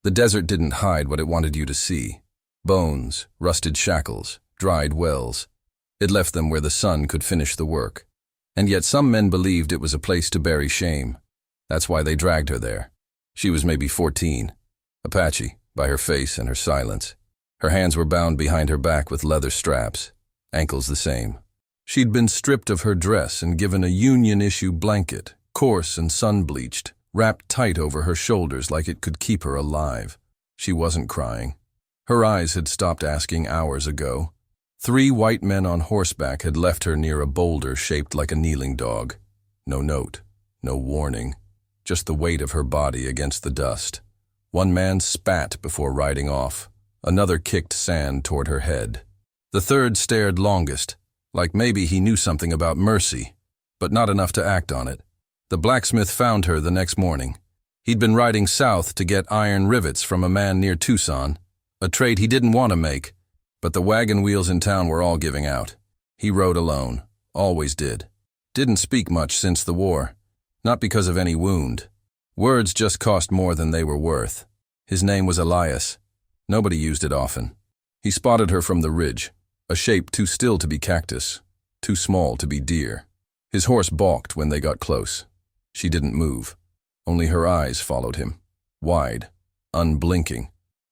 The desert didn't hide what it wanted you to see. Bones, rusted shackles, dried wells. It left them where the sun could finish the work. And yet some men believed it was a place to bury shame. That's why they dragged her there. She was maybe 14. Apache, by her face and her silence. Her hands were bound behind her back with leather straps, ankles the same. She'd been stripped of her dress and given a union-issue blanket, coarse and sun-bleached, wrapped tight over her shoulders like it could keep her alive. She wasn't crying. Her eyes had stopped asking hours ago. 3 white men on horseback had left her near a boulder shaped like a kneeling dog. No note, no warning, just the weight of her body against the dust. One man spat before riding off. Another kicked sand toward her head. The third stared longest, like maybe he knew something about mercy, but not enough to act on it. The blacksmith found her the next morning. He'd been riding south to get iron rivets from a man near Tucson, a trade he didn't want to make, but the wagon wheels in town were all giving out. He rode alone, always did. Didn't speak much since the war, not because of any wound. Words just cost more than they were worth. His name was Elias. Nobody used it often. He spotted her from the ridge, a shape too still to be cactus, too small to be deer. His horse balked when they got close. She didn't move. Only her eyes followed him, wide, unblinking.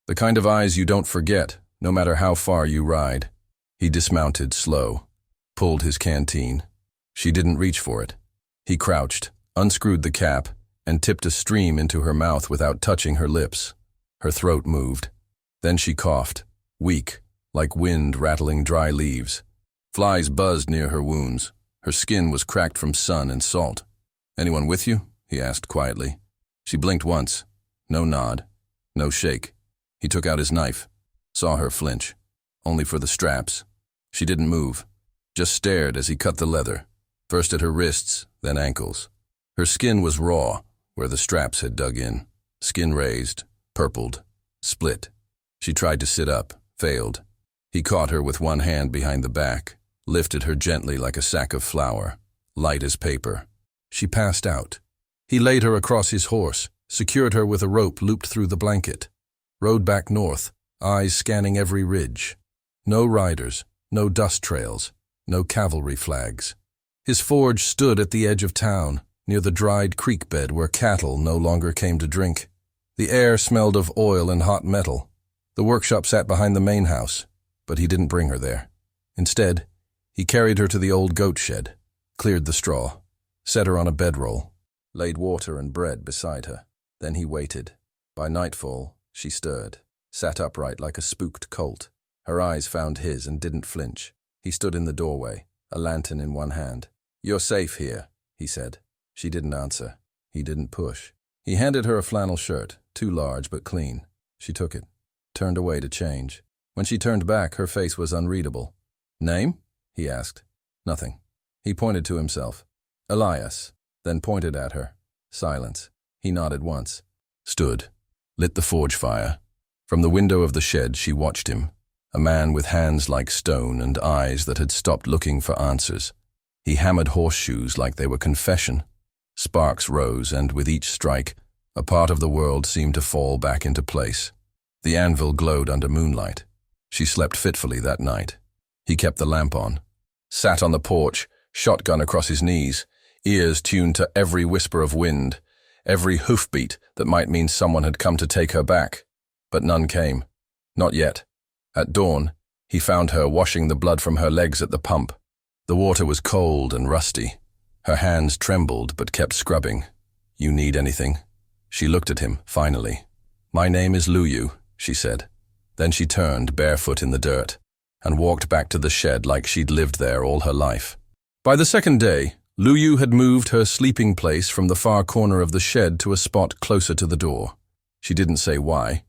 The kind of eyes you don't forget, no matter how far you ride. He dismounted slow, pulled his canteen. She didn't reach for it. He crouched, unscrewed the cap, and tipped a stream into her mouth without touching her lips. Her throat moved. Then she coughed, weak, like wind rattling dry leaves. Flies buzzed near her wounds. Her skin was cracked from sun and salt. "Anyone with you?" he asked quietly. She blinked once. No nod. No shake. He took out his knife. Saw her flinch. Only for the straps. She didn't move. Just stared as he cut the leather. First at her wrists, then ankles. Her skin was raw, where the straps had dug in. Skin raised, purpled, split. She tried to sit up, failed. He caught her with one hand behind the back, lifted her gently like a sack of flour, light as paper. She passed out. He laid her across his horse, secured her with a rope looped through the blanket. Rode back north, eyes scanning every ridge. No riders, no dust trails, no cavalry flags. His forge stood at the edge of town, near the dried creek bed where cattle no longer came to drink. The air smelled of oil and hot metal. The workshop sat behind the main house, but he didn't bring her there. Instead, he carried her to the old goat shed, cleared the straw, set her on a bedroll, laid water and bread beside her. Then he waited. By nightfall, she stirred, sat upright like a spooked colt. Her eyes found his and didn't flinch. He stood in the doorway, a lantern in one hand. "You're safe here," he said. She didn't answer. He didn't push. He handed her a flannel shirt, too large but clean. She took it, turned away to change. When she turned back, her face was unreadable. "Name?" he asked. Nothing. He pointed to himself. "Elias," then pointed at her. Silence. He nodded once. Stood. Lit the forge fire. From the window of the shed she watched him, a man with hands like stone and eyes that had stopped looking for answers. He hammered horseshoes like they were confession. Sparks rose, and with each strike, a part of the world seemed to fall back into place. The anvil glowed under moonlight. She slept fitfully that night. He kept the lamp on. Sat on the porch, shotgun across his knees, ears tuned to every whisper of wind, every hoofbeat that might mean someone had come to take her back. But none came. Not yet. At dawn, he found her washing the blood from her legs at the pump. The water was cold and rusty. Her hands trembled but kept scrubbing. "You need anything?" She looked at him, finally. "My name is Luyu," she said. Then she turned, barefoot in the dirt, and walked back to the shed like she'd lived there all her life. By the second day, Luyu had moved her sleeping place from the far corner of the shed to a spot closer to the door. She didn't say why.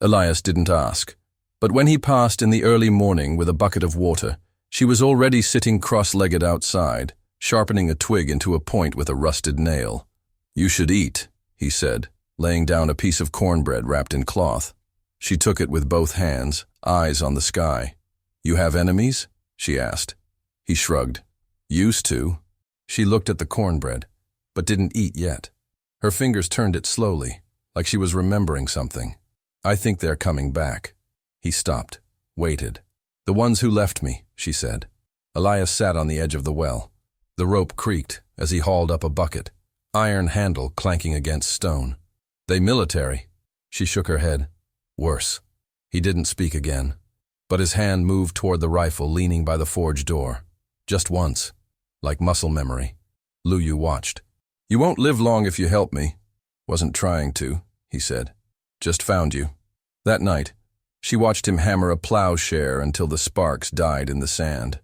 Elias didn't ask. But when he passed in the early morning with a bucket of water, she was already sitting cross-legged outside, sharpening a twig into a point with a rusted nail. "You should eat," he said, laying down a piece of cornbread wrapped in cloth. She took it with both hands, eyes on the sky. "You have enemies?" she asked. He shrugged. "Used to." She looked at the cornbread, but didn't eat yet. Her fingers turned it slowly, like she was remembering something. I think they're coming back. He stopped, waited. The ones who left me, she said. Elias sat on the edge of the well. The rope creaked as he hauled up a bucket, iron handle clanking against stone. They military. She shook her head. Worse. He didn't speak again, but his hand moved toward the rifle leaning by the forge door. Just once, like muscle memory. Lu Yu watched. You won't live long if you help me. Wasn't trying to, he said. Just found you. That night, she watched him hammer a plowshare until the sparks died in the sand.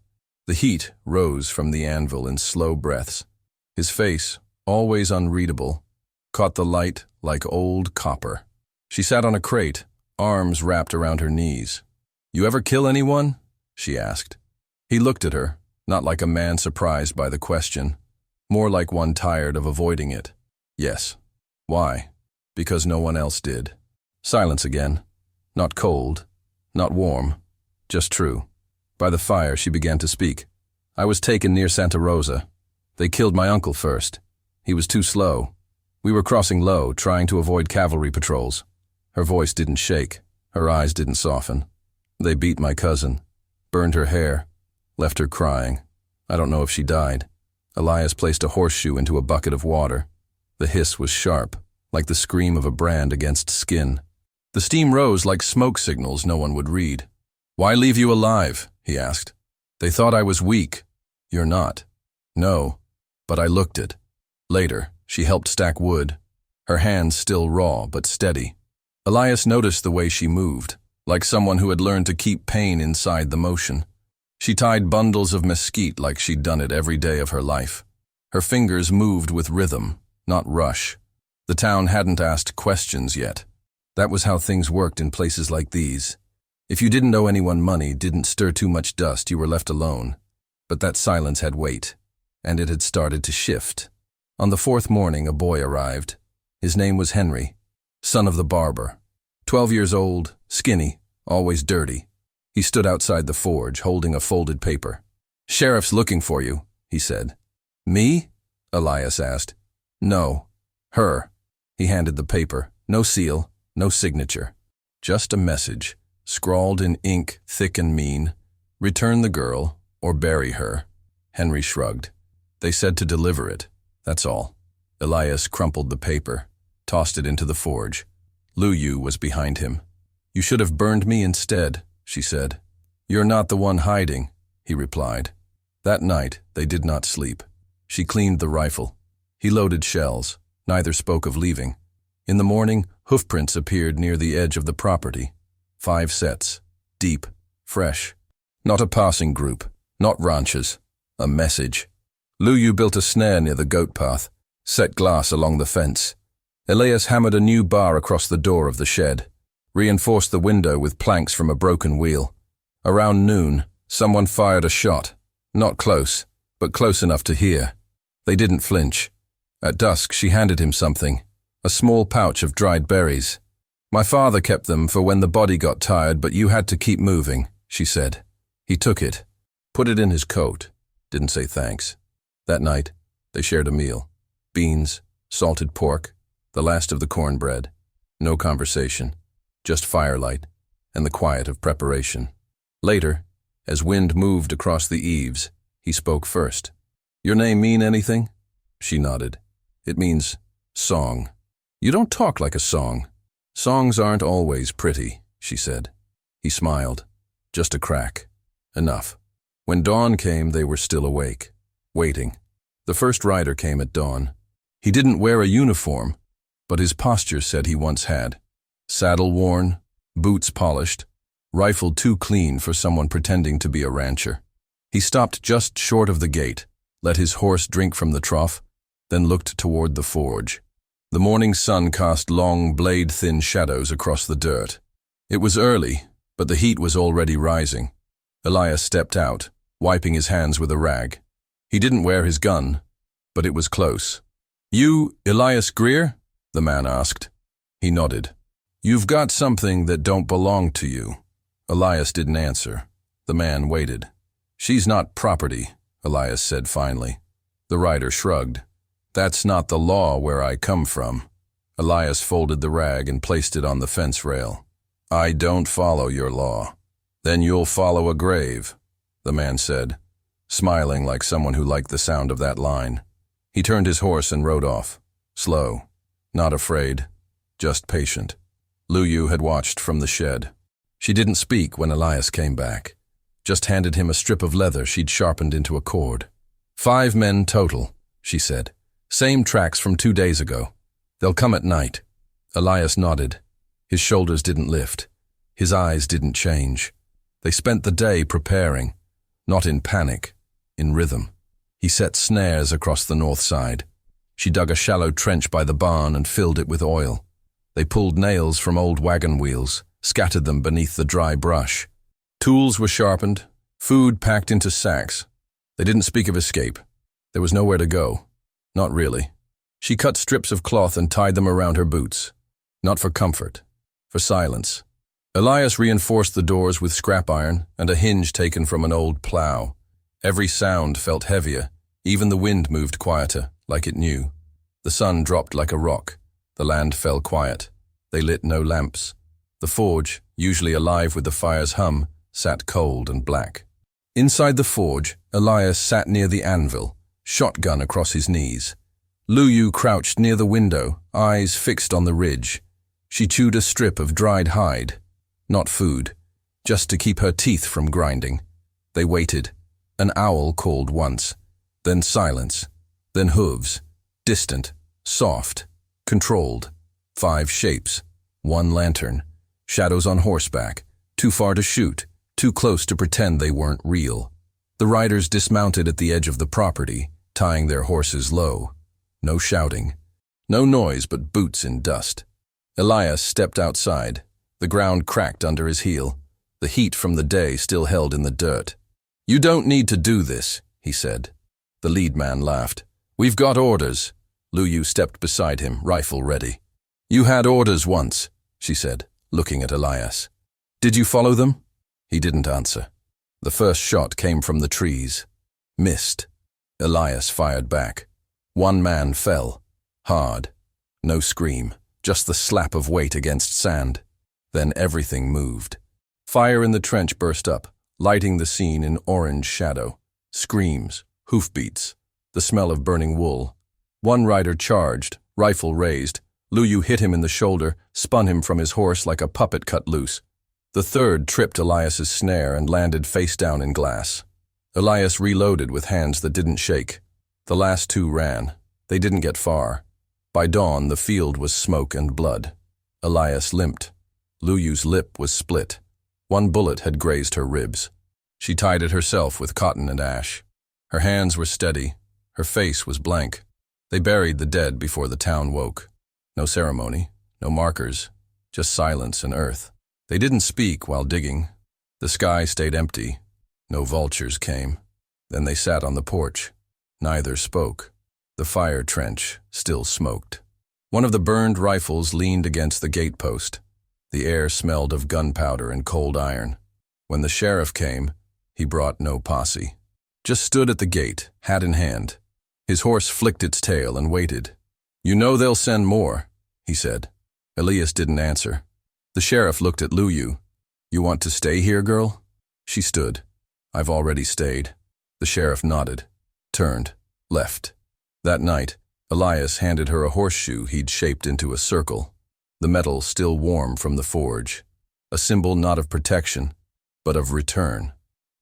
The heat rose from the anvil in slow breaths. His face, always unreadable, caught the light like old copper. She sat on a crate, arms wrapped around her knees. You ever kill anyone? She asked. He looked at her, not like a man surprised by the question, more like one tired of avoiding it. Yes. Why? Because no one else did. Silence again. Not cold, not warm, just true. By the fire, she began to speak. I was taken near Santa Rosa. They killed my uncle first. He was too slow. We were crossing low, trying to avoid cavalry patrols. Her voice didn't shake. Her eyes didn't soften. They beat my cousin, burned her hair, left her crying. I don't know if she died. Elias placed a horseshoe into a bucket of water. The hiss was sharp, like the scream of a brand against skin. The steam rose like smoke signals no one would read. Why leave you alive? He asked. They thought I was weak. You're not. No, but I looked it. Later, she helped stack wood, her hands still raw but steady. Elias noticed the way she moved, like someone who had learned to keep pain inside the motion. She tied bundles of mesquite like she'd done it every day of her life. Her fingers moved with rhythm, not rush. The town hadn't asked questions yet. That was how things worked in places like these. If you didn't owe anyone money, didn't stir too much dust, you were left alone. But that silence had weight, and it had started to shift. On the fourth morning, a boy arrived. His name was Henry, son of the barber. 12 years old, skinny, always dirty. He stood outside the forge, holding a folded paper. Sheriff's looking for you, he said. Me? Elias asked. No, her. He handed the paper. No seal, no signature. Just a message, scrawled in ink thick and mean. Return the girl, or bury her. Henry shrugged. They said to deliver it, that's all. Elias crumpled the paper, tossed it into the forge. Lu Yu was behind him. You should have burned me instead, she said. You're not the one hiding, he replied. That night, they did not sleep. She cleaned the rifle. He loaded shells. Neither spoke of leaving. In the morning, hoofprints appeared near the edge of the property. 5 sets. Deep. Fresh. Not a passing group. Not ranches. A message. Lu Yu built a snare near the goat path, set glass along the fence. Elias hammered a new bar across the door of the shed, reinforced the window with planks from a broken wheel. Around noon, someone fired a shot. Not close, but close enough to hear. They didn't flinch. At dusk, she handed him something, a small pouch of dried berries. My father kept them for when the body got tired, but you had to keep moving, she said. He took it, put it in his coat, didn't say thanks. That night, they shared a meal. Beans, salted pork, the last of the cornbread. No conversation, just firelight and the quiet of preparation. Later, as wind moved across the eaves, he spoke first. Your name mean anything? She nodded. It means song. You don't talk like a song. Songs aren't always pretty, she said. He smiled. Just a crack. Enough. When dawn came, they were still awake, waiting. The first rider came at dawn. He didn't wear a uniform, but his posture said he once had. Saddle worn, boots polished, rifle too clean for someone pretending to be a rancher. He stopped just short of the gate, let his horse drink from the trough, then looked toward the forge. The morning sun cast long, blade-thin shadows across the dirt. It was early, but the heat was already rising. Elias stepped out, wiping his hands with a rag. He didn't wear his gun, but it was close. You, Elias Greer? The man asked. He nodded. You've got something that don't belong to you. Elias didn't answer. The man waited. She's not property, Elias said finally. The rider shrugged. That's not the law where I come from. Elias folded the rag and placed it on the fence rail. I don't follow your law. Then you'll follow a grave, the man said, smiling like someone who liked the sound of that line. He turned his horse and rode off, slow, not afraid, just patient. Lu Yu had watched from the shed. She didn't speak when Elias came back, just handed him a strip of leather she'd sharpened into a cord. 5 men total, she said. Same tracks from 2 days ago. They'll come at night. Elias nodded. His shoulders didn't lift. His eyes didn't change. They spent the day preparing, not in panic, in rhythm. He set snares across the north side. She dug a shallow trench by the barn and filled it with oil. They pulled nails from old wagon wheels, scattered them beneath the dry brush. Tools were sharpened, food packed into sacks. They didn't speak of escape. There was nowhere to go. Not really. She cut strips of cloth and tied them around her boots. Not for comfort, for silence. Elias reinforced the doors with scrap iron and a hinge taken from an old plow. Every sound felt heavier. Even the wind moved quieter, like it knew. The sun dropped like a rock. The land fell quiet. They lit no lamps. The forge, usually alive with the fire's hum, sat cold and black. Inside the forge, Elias sat near the anvil, shotgun across his knees. Lu Yu crouched near the window, eyes fixed on the ridge. She chewed a strip of dried hide. Not food, just to keep her teeth from grinding. They waited. An owl called once, then silence, then hooves, distant, soft, controlled. 5 shapes, 1 lantern, shadows on horseback, too far to shoot, too close to pretend they weren't real. The riders dismounted at the edge of the property, tying their horses low. No shouting, no noise but boots in dust. Elias stepped outside. The ground cracked under his heel. The heat from the day still held in the dirt. "You don't need to do this," he said. The lead man laughed. "We've got orders." Lu Yu stepped beside him, rifle ready. "You had orders once," she said, looking at Elias. "Did you follow them?" He didn't answer. The first shot came from the trees. Missed. Elias fired back. 1 man fell. Hard. No scream, just the slap of weight against sand. Then everything moved. Fire in the trench burst up, lighting the scene in orange shadow. Screams, hoofbeats, the smell of burning wool. 1 rider charged, rifle raised. Lu Yu hit him in the shoulder, spun him from his horse like a puppet cut loose. The 3rd tripped Elias's snare and landed face down in glass. Elias reloaded with hands that didn't shake. The last 2 ran. They didn't get far. By dawn, the field was smoke and blood. Elias limped. Lu Yu's lip was split. 1 bullet had grazed her ribs. She tied it herself with cotton and ash. Her hands were steady. Her face was blank. They buried the dead before the town woke. No ceremony, no markers, just silence and earth. They didn't speak while digging. The sky stayed empty. No vultures came. Then they sat on the porch. Neither spoke. The fire trench still smoked. One of the burned rifles leaned against the gatepost. The air smelled of gunpowder and cold iron. When the sheriff came, he brought no posse. Just stood at the gate, hat in hand. His horse flicked its tail and waited. "You know they'll send more," he said. Elias didn't answer. The sheriff looked at Lu Yu. "You want to stay here, girl?" She stood. "I've already stayed." The sheriff nodded, turned, left. That night, Elias handed her a horseshoe he'd shaped into a circle, the metal still warm from the forge, a symbol not of protection, but of return.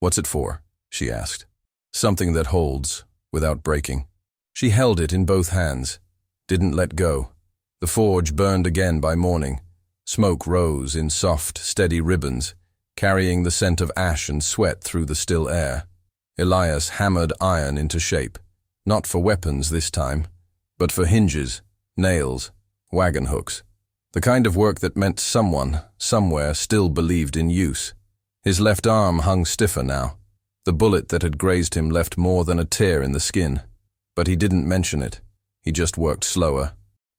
"What's it for?" she asked. "Something that holds, without breaking." She held it in both hands, didn't let go. The forge burned again by morning. Smoke rose in soft, steady ribbons, carrying the scent of ash and sweat through the still air. Elias hammered iron into shape, not for weapons this time, but for hinges, nails, wagon hooks. The kind of work that meant someone, somewhere, still believed in use. His left arm hung stiffer now. The bullet that had grazed him left more than a tear in the skin. But he didn't mention it. He just worked slower.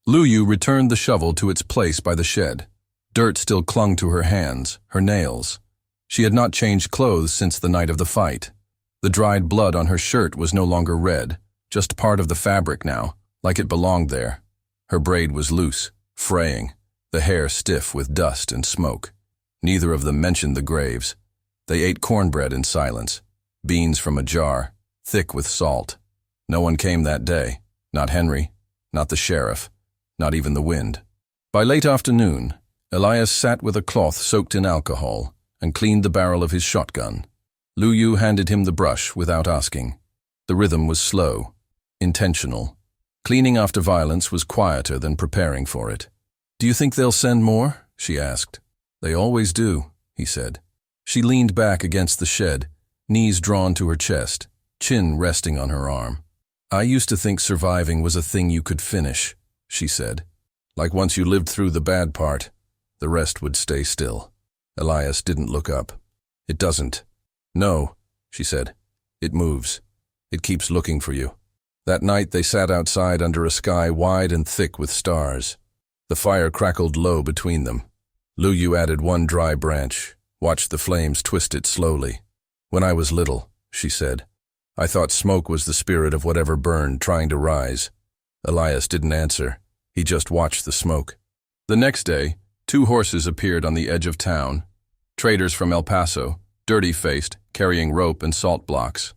Lu Yu returned the shovel to its place by the shed. Dirt still clung to her hands, her nails. She had not changed clothes since the night of the fight. The dried blood on her shirt was no longer red, just part of the fabric now, like it belonged there. Her braid was loose, fraying, the hair stiff with dust and smoke. Neither of them mentioned the graves. They ate cornbread in silence, beans from a jar, thick with salt. No one came that day. Not Henry, not the sheriff, not even the wind. By late afternoon, Elias sat with a cloth soaked in alcohol and cleaned the barrel of his shotgun. Lu Yu handed him the brush without asking. The rhythm was slow, intentional. Cleaning after violence was quieter than preparing for it. "Do you think they'll send more?" she asked. "They always do," he said. She leaned back against the shed, knees drawn to her chest, chin resting on her arm. "I used to think surviving was a thing you could finish," she said. "Like once you lived through the bad part, the rest would stay still." Elias didn't look up. "It doesn't." "No," she said. "It moves. It keeps looking for you." That night they sat outside under a sky wide and thick with stars. The fire crackled low between them. Lu Yu added one dry branch, watched the flames twist it slowly. "When I was little," she said, "I thought smoke was the spirit of whatever burned, trying to rise." Elias didn't answer. He just watched the smoke. The next day, 2 horses appeared on the edge of town. Traders from El Paso, dirty-faced, carrying rope and salt blocks.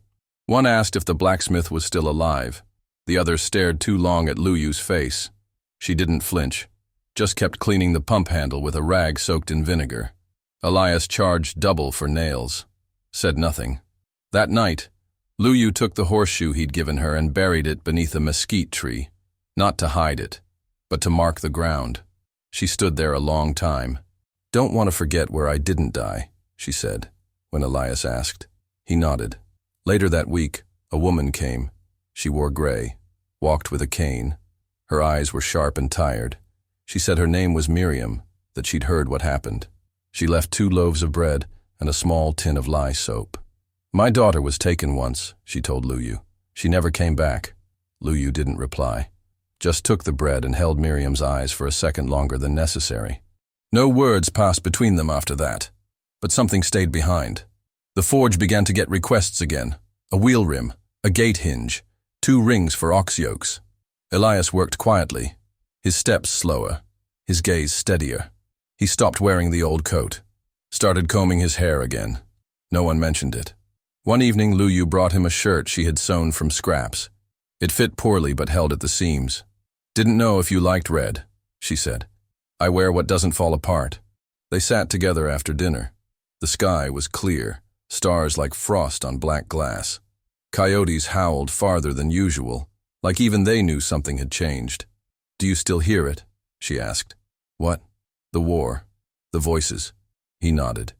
One asked if the blacksmith was still alive. The other stared too long at Lu Yu's face. She didn't flinch, just kept cleaning the pump handle with a rag soaked in vinegar. Elias charged double for nails. Said nothing. That night, Lu Yu took the horseshoe he'd given her and buried it beneath a mesquite tree, not to hide it, but to mark the ground. She stood there a long time. "Don't want to forget where I didn't die," she said, when Elias asked. He nodded. Later that week, a woman came. She wore gray, walked with a cane. Her eyes were sharp and tired. She said her name was Miriam, that she'd heard what happened. She left 2 loaves of bread and a small tin of lye soap. "My daughter was taken once," she told Lu Yu. "She never came back." Lu Yu didn't reply, just took the bread and held Miriam's eyes for a second longer than necessary. No words passed between them after that, but something stayed behind. The forge began to get requests again. A wheel rim, a gate hinge, 2 rings for ox yokes. Elias worked quietly, his steps slower, his gaze steadier. He stopped wearing the old coat, started combing his hair again. No one mentioned it. One evening, Lu Yu brought him a shirt she had sewn from scraps. It fit poorly but held at the seams. "Didn't know if you liked red," she said. "I wear what doesn't fall apart." They sat together after dinner. The sky was clear, stars like frost on black glass. Coyotes howled farther than usual, like even they knew something had changed. "Do you still hear it?" she asked. "What?" "The war. The voices." He nodded.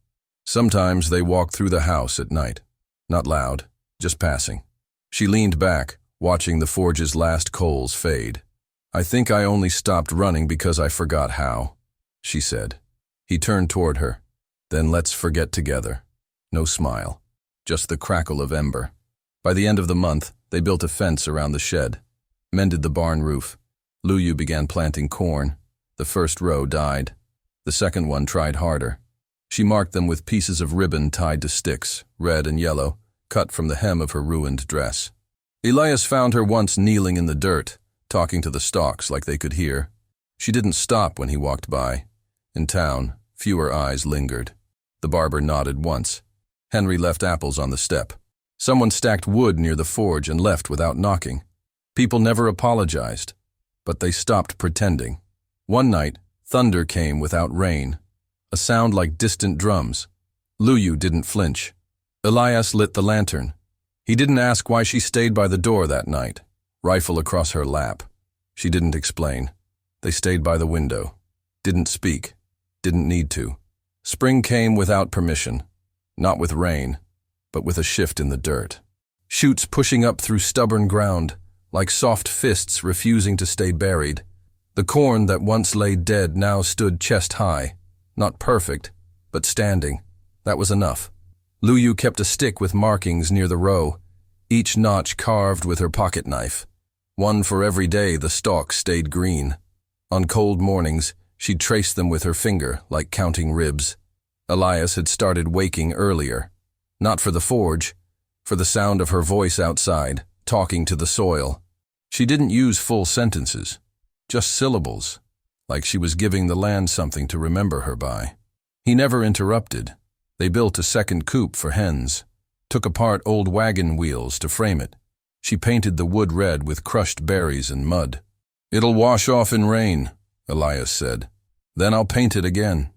"Sometimes they walk through the house at night. Not loud, just passing." She leaned back, watching the forge's last coals fade. "I think I only stopped running because I forgot how," she said. He turned toward her. "Then let's forget together." No smile, just the crackle of ember. By the end of the month, they built a fence around the shed, mended the barn roof. Lu Yu began planting corn. The first row died. The second one tried harder. She marked them with pieces of ribbon tied to sticks, red and yellow, cut from the hem of her ruined dress. Elias found her once kneeling in the dirt, talking to the stalks like they could hear. She didn't stop when he walked by. In town, fewer eyes lingered. The barber nodded once. Henry left apples on the step. Someone stacked wood near the forge and left without knocking. People never apologized, but they stopped pretending. One night, thunder came without rain, a sound like distant drums. Lu Yu didn't flinch. Elias lit the lantern. He didn't ask why she stayed by the door that night, rifle across her lap. She didn't explain. They stayed by the window. Didn't speak. Didn't need to. Spring came without permission. Not with rain, but with a shift in the dirt. Shoots pushing up through stubborn ground, like soft fists refusing to stay buried. The corn that once lay dead now stood chest high. Not perfect, but standing. That was enough. Lu Yu kept a stick with markings near the row, each notch carved with her pocket knife. One for every day the stalk stayed green. On cold mornings, she'd trace them with her finger, like counting ribs. Elias had started waking earlier. Not for the forge, for the sound of her voice outside, talking to the soil. She didn't use full sentences, just syllables, like she was giving the land something to remember her by. He never interrupted. They built a second coop for hens, took apart old wagon wheels to frame it. She painted the wood red with crushed berries and mud. "It'll wash off in rain," Elias said. "Then I'll paint it again."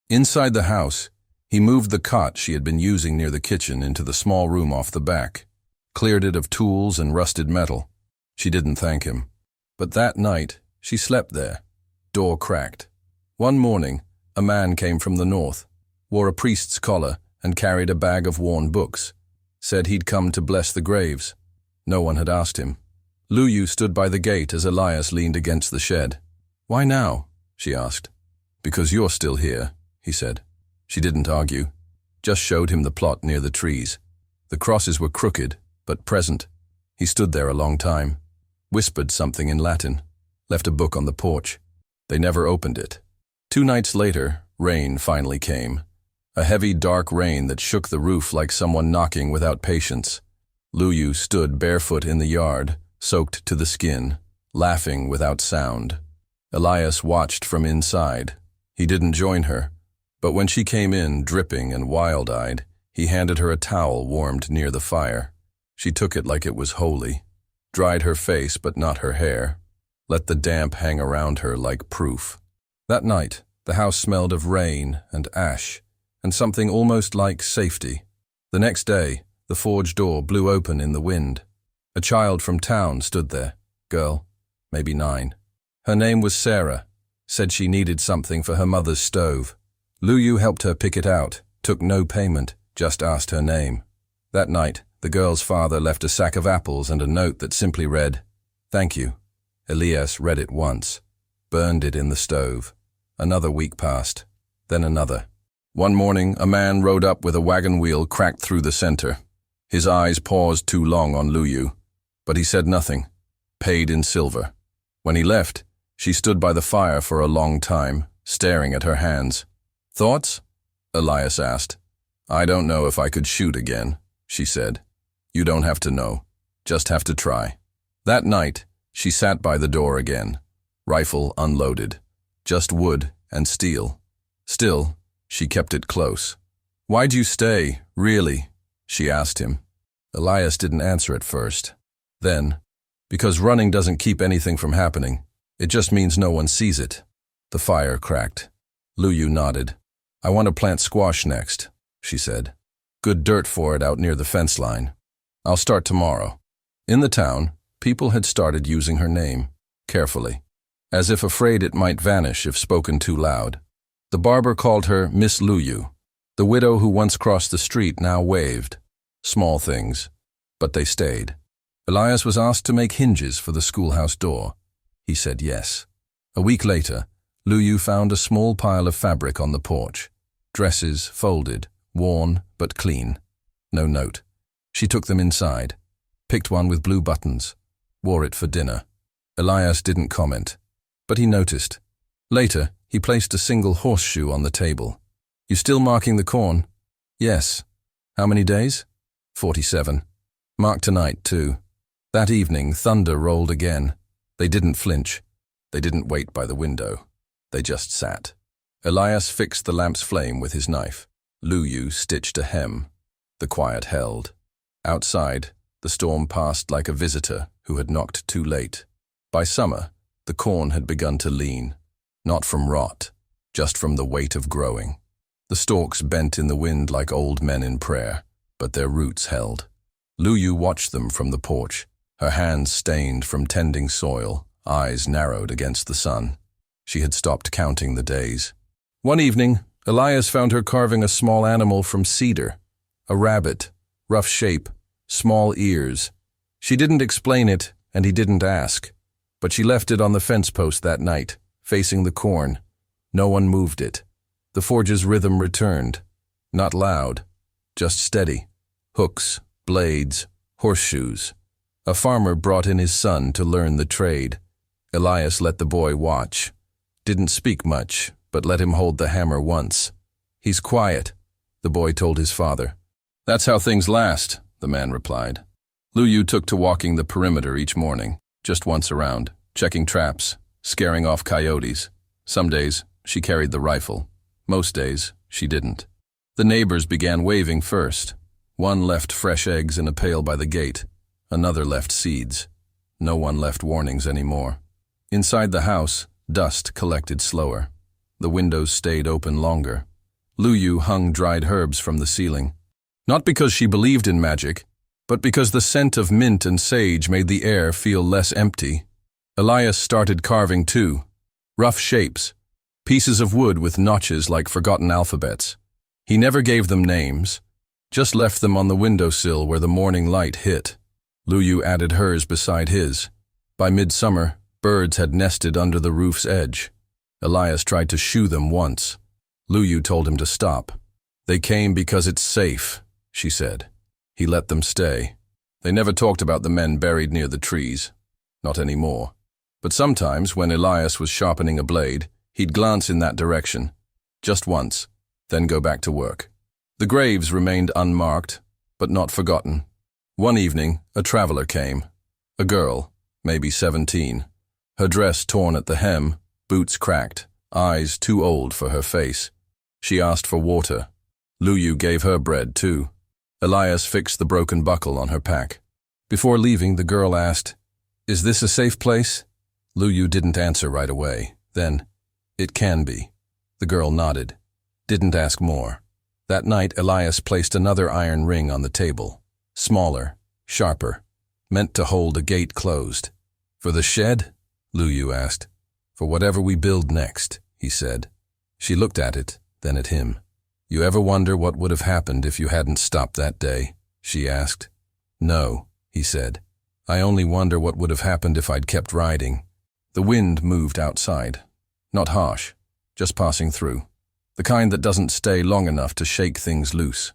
Inside the house, he moved the cot she had been using near the kitchen into the small room off the back, cleared it of tools and rusted metal. She didn't thank him. But that night, she slept there. Door cracked. One morning, a man came from the north, wore a priest's collar and carried a bag of worn books. Said he'd come to bless the graves. No one had asked him. Luyu stood by the gate as Elias leaned against the shed. "Why now?" she asked. "Because you're still here," he said. She didn't argue, just showed him the plot near the trees. The crosses were crooked, but present. He stood there a long time, whispered something in Latin, left a book on the porch. They never opened it. 2 nights later, rain finally came. A heavy, dark rain that shook the roof like someone knocking without patience. Luyu stood barefoot in the yard, soaked to the skin, laughing without sound. Elias watched from inside. He didn't join her, but when she came in, dripping and wild-eyed, he handed her a towel warmed near the fire. She took it like it was holy, dried her face but not her hair, let the damp hang around her like proof. That night, the house smelled of rain and ash, and something almost like safety. The next day, the forge door blew open in the wind. A child from town stood there, girl, maybe 9. Her name was Sarah, said she needed something for her mother's stove. Luyu helped her pick it out, took no payment, just asked her name. That night, the girl's father left a sack of apples and a note that simply read, "Thank you." Elias read it once, burned it in the stove. Another week passed, then another. One morning, a man rode up with a wagon wheel cracked through the center. His eyes paused too long on Luyu, but he said nothing, paid in silver. When he left, she stood by the fire for a long time, staring at her hands. "Thoughts?" Elias asked. "I don't know if I could shoot again," she said. "You don't have to know, just have to try." That night, she sat by the door again, rifle unloaded, just wood and steel. Still, she kept it close. "Why'd you stay, really?" she asked him. Elias didn't answer at first. Then, "Because running doesn't keep anything from happening. It just means no one sees it." The fire cracked. Luyu nodded. "I want to plant squash next," she said. "Good dirt for it out near the fence line. I'll start tomorrow." In the town, people had started using her name, carefully, as if afraid it might vanish if spoken too loud. The barber called her Miss Luyu. The widow who once crossed the street now waved. Small things, but they stayed. Elias was asked to make hinges for the schoolhouse door. He said yes. A week later, Luyu found a small pile of fabric on the porch. Dresses folded, worn but clean. No note. She took them inside, picked one with blue buttons, wore it for dinner. Elias didn't comment, but he noticed. Later, he placed a single horseshoe on the table. "You still marking the corn?" "Yes." "How many days?" 47. "Mark tonight, too." That evening, thunder rolled again. They didn't flinch. They didn't wait by the window. They just sat. Elias fixed the lamp's flame with his knife. Luyu stitched a hem. The quiet held. Outside, the storm passed like a visitor who had knocked too late. By summer, the corn had begun to lean. Not from rot, just from the weight of growing. The stalks bent in the wind like old men in prayer, but their roots held. Luyu watched them from the porch, her hands stained from tending soil, eyes narrowed against the sun. She had stopped counting the days. One evening, Elias found her carving a small animal from cedar. A rabbit, rough shape, small ears. She didn't explain it, and he didn't ask. But she left it on the fence post that night, facing the corn. No one moved it. The forge's rhythm returned. Not loud, just steady. Hooks, blades, horseshoes. A farmer brought in his son to learn the trade. Elias let the boy watch. Didn't speak much, but let him hold the hammer once. "He's quiet," the boy told his father. "That's how things last," the man replied. Luyu took to walking the perimeter each morning, just once around, checking traps, scaring off coyotes. Some days, she carried the rifle. Most days, She didn't. The neighbors began waving first. One left fresh eggs in a pail by the gate. Another left seeds. No one left warnings anymore. Inside the house, dust collected slower. The windows stayed open longer. Luyu hung dried herbs from the ceiling. Not because she believed in magic, but because the scent of mint and sage made the air feel less empty. Elias started carving too. Rough shapes, pieces of wood with notches like forgotten alphabets. He never gave them names, just left them on the windowsill where the morning light hit. Luyu added hers beside his. By midsummer, birds had nested under the roof's edge. Elias tried to shoo them once. Luyu told him to stop. They came because it's safe, she said. He let them stay. They never talked about the men buried near the trees. Not anymore. But sometimes, when Elias was sharpening a blade, he'd glance in that direction. Just once, then go back to work. The graves remained unmarked, but not forgotten. One evening, a traveler came. A girl, maybe 17. Her dress torn at the hem, boots cracked, eyes too old for her face. She asked for water. Luyu gave her bread too. Elias fixed the broken buckle on her pack. Before leaving, the girl asked, "Is this a safe place?" Luyu didn't answer right away. Then, "It can be." The girl nodded. Didn't ask more. That night, Elias placed another iron ring on the table. Smaller, sharper, meant to hold a gate closed. "For the shed?" Luyu asked. "For whatever we build next," he said. She looked at it, then at him. "You ever wonder what would have happened if you hadn't stopped that day?" she asked. "No," he said. "I only wonder what would have happened if I'd kept riding." The wind moved outside. Not harsh, just passing through. The kind that doesn't stay long enough to shake things loose.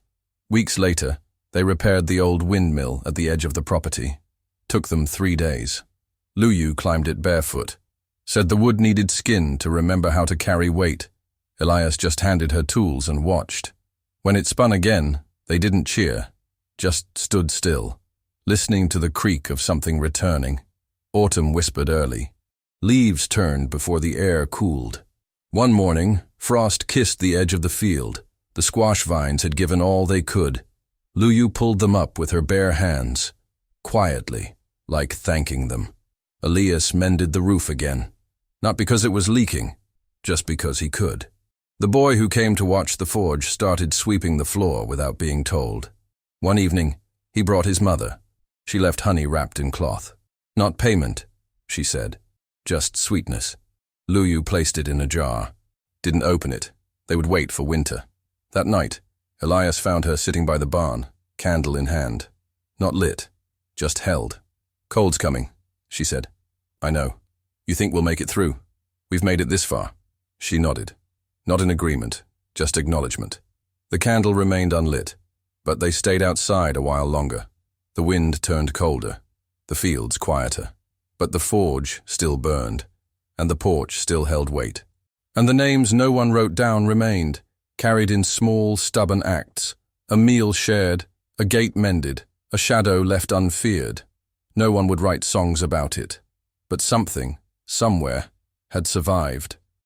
Weeks later, they repaired the old windmill at the edge of the property. Took them 3 days. Luyu climbed it barefoot. Said the wood needed skin to remember how to carry weight. Elias just handed her tools and watched. When it spun again, they didn't cheer, just stood still, listening to the creak of something returning. Autumn whispered early. Leaves turned before the air cooled. One morning, frost kissed the edge of the field. The squash vines had given all they could. Luyu pulled them up with her bare hands, quietly, like thanking them. Elias mended the roof again, not because it was leaking, just because he could. The boy who came to watch the forge started sweeping the floor without being told. One evening, he brought his mother. She left honey wrapped in cloth. "Not payment," she said, "just sweetness." Luyu placed it in a jar. Didn't open it. They would wait for winter. That night, Elias found her sitting by the barn, candle in hand. Not lit, just held. "Cold's coming," she said. "I know. You think we'll make it through? We've made it this far." She nodded. Not an agreement, just acknowledgement. The candle remained unlit, but they stayed outside a while longer. The wind turned colder, the fields quieter, but the forge still burned, and the porch still held weight. And the names no one wrote down remained, carried in small, stubborn acts. A meal shared, a gate mended, a shadow left unfeared. No one would write songs about it, but something, somewhere, had survived.